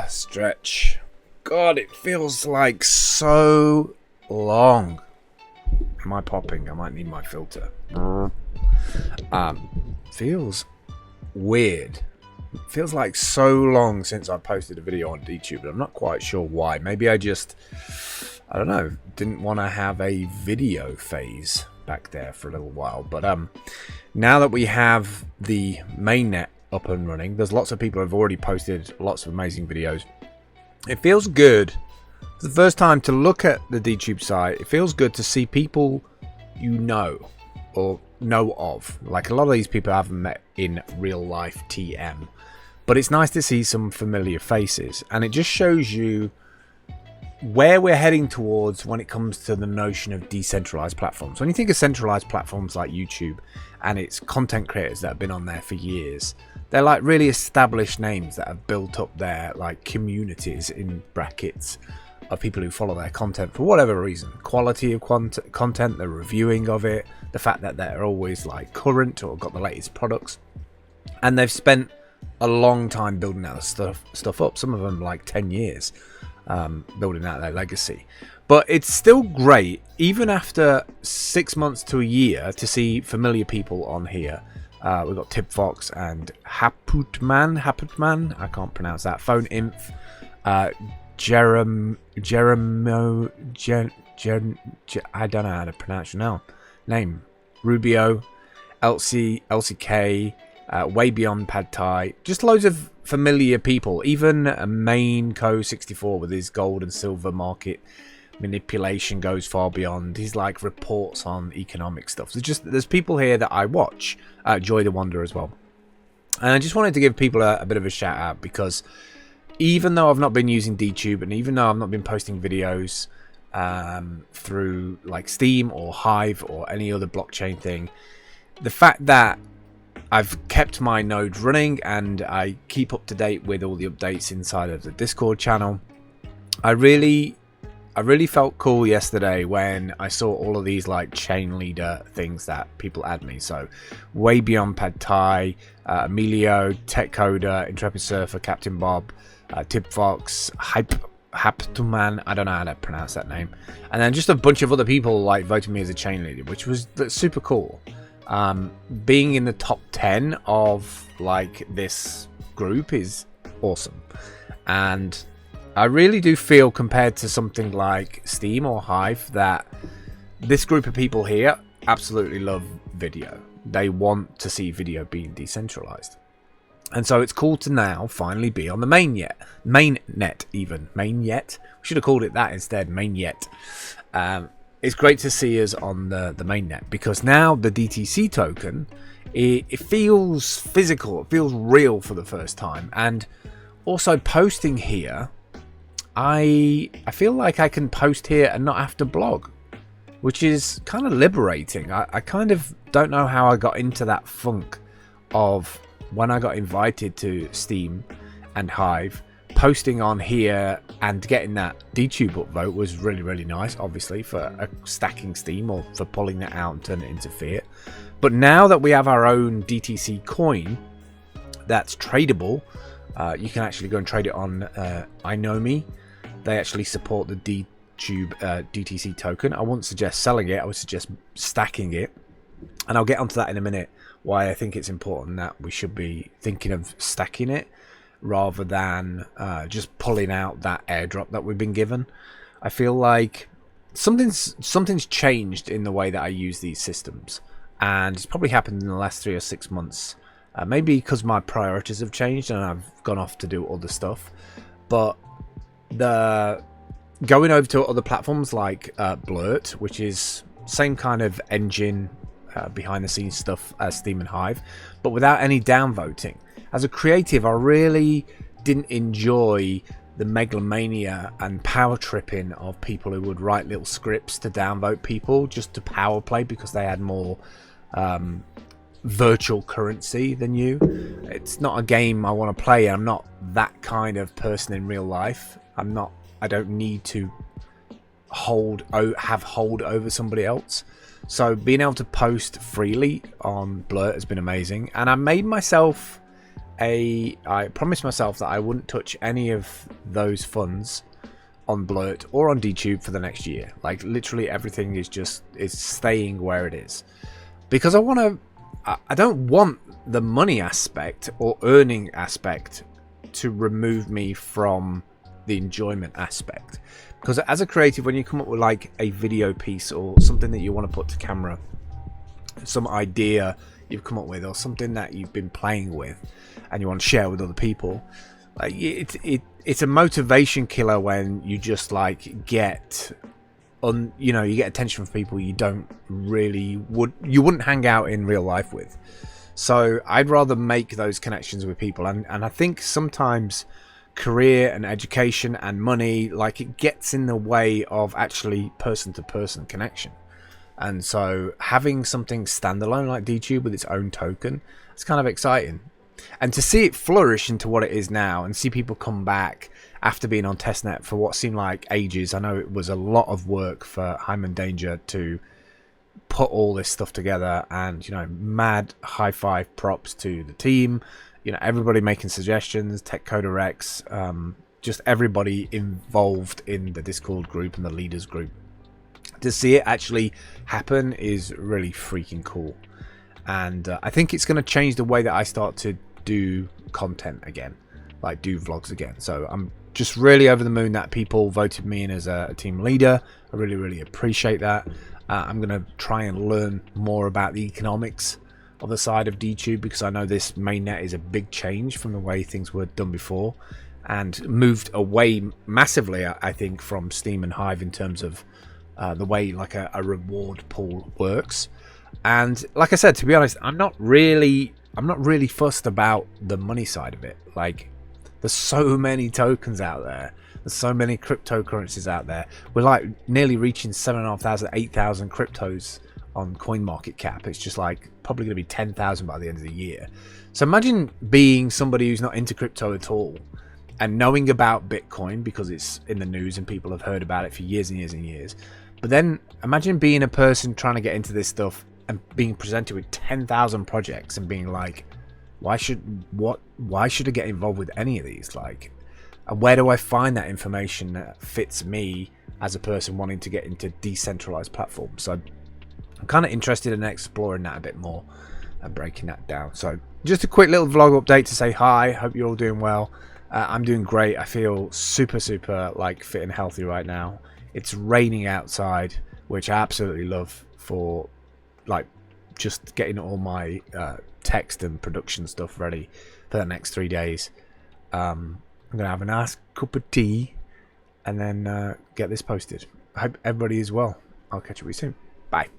Stretch. God, it feels like so long. Am I popping? I might need my filter. Feels weird. Feels like so long since I posted a video on YouTube, but I'm not quite sure why. Maybe I don't know, didn't want to have a video phase back there for a little while. But now that we have the mainnet up and running, there's lots of people who have already posted lots of amazing videos. It feels good. For the first time to look at the DTube site, it feels good to see people you know or know of. Like, a lot of these people I haven't met in real life TM, but it's nice to see some familiar faces, and it just shows you where we're heading towards when it comes to the notion of decentralized platforms. When you think of centralized platforms like YouTube and its content creators that have been on there for years, they're like really established names that have built up their like communities in brackets of people who follow their content for whatever reason. Quality of content, the reviewing of it, the fact that they're always like current or got the latest products, and they've spent a long time building that stuff up. Some of them like 10 years building out their legacy. But it's still great, even after 6 months to a year, to see familiar people on here. We've got Tip Fox and Haputman, I can't pronounce that, Phone Inf, Jeremo, I don't know how to pronounce your name, Rubio, LCK, Way Beyond Pad Thai, just loads of familiar people. Even Main Co 64 with his gold and silver market manipulation goes far beyond. He's like reports on economic stuff. There's people here that I watch. Joy the Wonder as well. And I just wanted to give people a bit of a shout out, because even though I've not been using DTube, and even though I've not been posting videos through like Steam or Hive or any other blockchain thing, the fact that I've kept my node running and I keep up to date with all the updates inside of the Discord channel, I really felt cool yesterday when I saw all of these like chain leader things that people add me. So Way Beyond Pad Thai, Emilio, Tech Coder, Intrepid Surfer, Captain Bob, Tip Fox, Haptuman, I don't know how to pronounce that name, and then just a bunch of other people like voted me as a chain leader, which was super cool. Being in the top 10 of like this group is awesome, and I really do feel, compared to something like Steam or Hive, that this group of people here absolutely love video. They want to see video being decentralized. And so it's cool to now finally be on the mainnet. We should have called it that instead, mainnet. It's great to see us on the mainnet, because now the DTC token, it feels physical, it feels real for the first time. And also posting here, I feel like I can post here and not have to blog, which is kind of liberating. I kind of don't know how I got into that funk of, when I got invited to Steam and Hive, posting on here and getting that DTube upvote was really, really nice, obviously, for stacking Steam or for pulling that out and turning it into fiat. But now that we have our own DTC coin that's tradable, you can actually go and trade it on iKnowMe. They actually support the DTube DTC token. I wouldn't suggest selling it, I would suggest stacking it. And I'll get onto that in a minute, why I think it's important that we should be thinking of stacking it rather than just pulling out that airdrop that we've been given. I feel like something's changed in the way that I use these systems, and it's probably happened in the last 3 or 6 months. Maybe because my priorities have changed and I've gone off to do other stuff. But the going over to other platforms like Blurt, which is same kind of engine, behind the scenes stuff as Steam and Hive, but without any downvoting. As a creative, I really didn't enjoy the megalomania and power tripping of people who would write little scripts to downvote people just to power play because they had more virtual currency than you. It's not a game I want to play. I'm not that kind of person in real life. I don't need to have hold over somebody else. So being able to post freely on Blurt has been amazing, and I made myself I promised myself that I wouldn't touch any of those funds on Blurt or on DTube for the next year. Like literally everything is staying where it is, because I don't want the money aspect or earning aspect to remove me from the enjoyment aspect. Because as a creative, when you come up with like a video piece or something that you want to put to camera, some idea you've come up with or something that you've been playing with and you want to share with other people, like it's a motivation killer when you just like get you get attention from people you wouldn't hang out in real life with. So I'd rather make those connections with people, and I think sometimes career and education and money, like, it gets in the way of actually person to person connection. And so having something standalone like DTube with its own token, it's kind of exciting. And to see it flourish into what it is now and see people come back after being on testnet for what seemed like ages. I know it was a lot of work for Hyman Danger to put all this stuff together, and mad high five props to the team, everybody making suggestions, Tech Coder Rex, just everybody involved in the Discord group and the leaders group. To see it actually happen is really freaking cool, and I think it's going to change the way that I start to do content again, like do vlogs again. So I'm just really over the moon that people voted me in as a team leader. I really appreciate that. I'm going to try and learn more about the economics of the side of DTube, because I know this mainnet is a big change from the way things were done before, and moved away massively, I think, from Steam and Hive in terms of the way like a reward pool works. And like I said, to be honest, I'm not really fussed about the money side of it. Like, there's so many tokens out there. There's so many cryptocurrencies out there. We're like nearly reaching 7,500, 8,000 cryptos on CoinMarketCap. It's just like probably going to be 10,000 by the end of the year. So imagine being somebody who's not into crypto at all and knowing about Bitcoin because it's in the news and people have heard about it for years and years and years. But then imagine being a person trying to get into this stuff and being presented with 10,000 projects and being like, why should I get involved with any of these? Like, and where do I find that information that fits me as a person wanting to get into decentralized platforms? So I'm kind of interested in exploring that a bit more and breaking that down. So just a quick little vlog update to say hi. Hope you're all doing well. I'm doing great. I feel super like fit and healthy right now. It's raining outside, which I absolutely love for like just getting all my text and production stuff ready for the next 3 days. I'm gonna have a nice cup of tea and then get this posted. I hope everybody is well. I'll catch up with you soon. Bye.